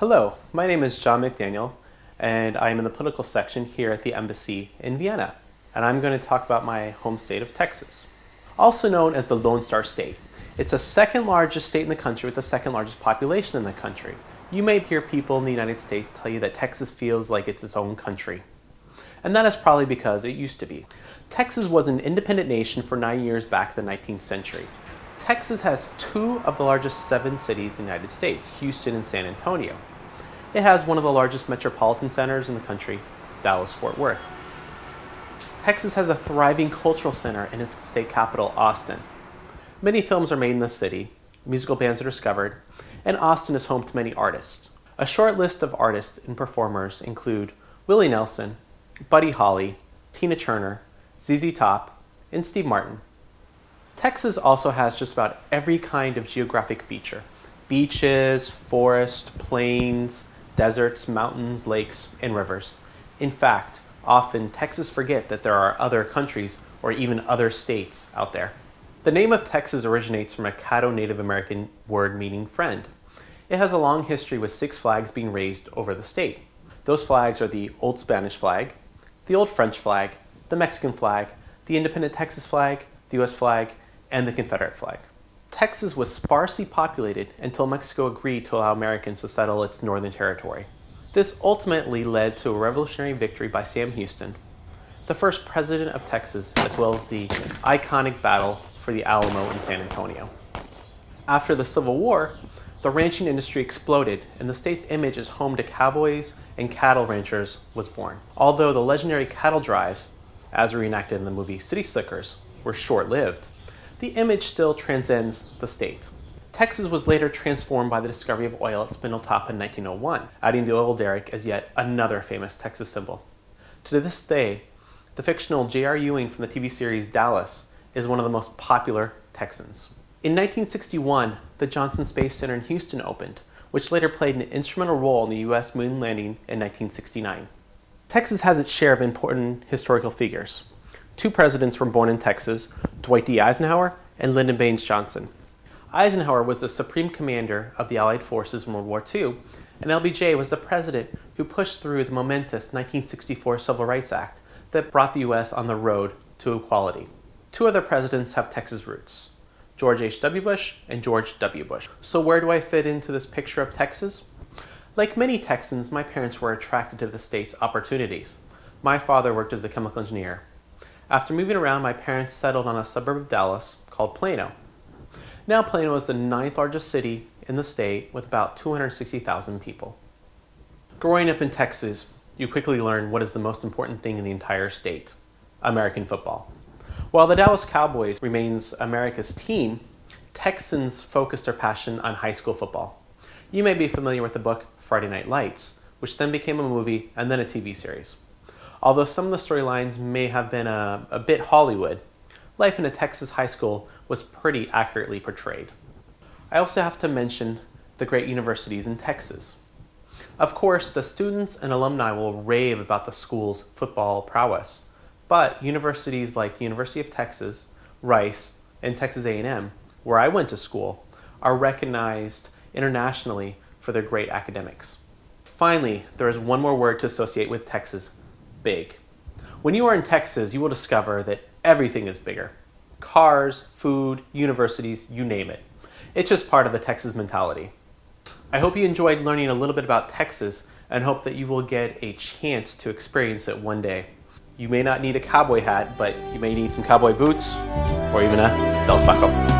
Hello, my name is John McDaniel, and I am in the political section here at the embassy in Vienna, and I'm going to talk about my home state of Texas. Also known as the Lone Star State. It's the second largest state in the country with the second largest population in the country. You may hear people in the United States tell you that Texas feels like it's its own country. And that is probably because it used to be. Texas was an independent nation for 9 years back in the 19th century. Texas has two of the largest 7 cities in the United States, Houston and San Antonio. It has one of the largest metropolitan centers in the country, Dallas-Fort Worth. Texas has a thriving cultural center in its state capital, Austin. Many films are made in the city, musical bands are discovered, and Austin is home to many artists. A short list of artists and performers include Willie Nelson, Buddy Holly, Tina Turner, ZZ Top, and Steve Martin. Texas also has just about every kind of geographic feature: beaches, forests, plains, deserts, mountains, lakes, and rivers. In fact, often Texans forget that there are other countries or even other states out there. The name of Texas originates from a Caddo Native American word meaning friend. It has a long history with 6 flags being raised over the state. Those flags are the Old Spanish flag, the Old French flag, the Mexican flag, the Independent Texas flag, the US flag, and the Confederate flag. Texas was sparsely populated until Mexico agreed to allow Americans to settle its northern territory. This ultimately led to a revolutionary victory by Sam Houston, the first president of Texas, as well as the iconic battle for the Alamo in San Antonio. After the Civil War, the ranching industry exploded and the state's image as home to cowboys and cattle ranchers was born. Although the legendary cattle drives, as reenacted in the movie City Slickers, were short-lived, the image still transcends the state. Texas was later transformed by the discovery of oil at Spindletop in 1901, adding the oil derrick as yet another famous Texas symbol. To this day, the fictional J.R. Ewing from the TV series Dallas is one of the most popular Texans. In 1961, the Johnson Space Center in Houston opened, which later played an instrumental role in the U.S. moon landing in 1969. Texas has its share of important historical figures. 2 presidents were born in Texas, Dwight D. Eisenhower and Lyndon Baines Johnson. Eisenhower was the supreme commander of the Allied forces in World War II, and LBJ was the president who pushed through the momentous 1964 Civil Rights Act that brought the U.S. on the road to equality. 2 other presidents have Texas roots: George H.W. Bush and George W. Bush. So where do I fit into this picture of Texas? Like many Texans, my parents were attracted to the state's opportunities. My father worked as a chemical engineer. After moving around, my parents settled on a suburb of Dallas called Plano. Now Plano is the 9th largest city in the state with about 260,000 people. Growing up in Texas, you quickly learn what is the most important thing in the entire state: American football. While the Dallas Cowboys remains America's team, Texans focus their passion on high school football. You may be familiar with the book Friday Night Lights, which then became a movie and then a TV series. Although some of the storylines may have been a bit Hollywood, life in a Texas high school was pretty accurately portrayed. I also have to mention the great universities in Texas. Of course, the students and alumni will rave about the school's football prowess, but universities like the University of Texas, Rice, and Texas A&M, where I went to school, are recognized internationally for their great academics. Finally, there is one more word to associate with Texas: big. When you are in Texas, you will discover that everything is bigger. Cars, food, universities, you name it. It's just part of the Texas mentality. I hope you enjoyed learning a little bit about Texas and hope that you will get a chance to experience it one day. You may not need a cowboy hat, but you may need some cowboy boots or even a belt buckle.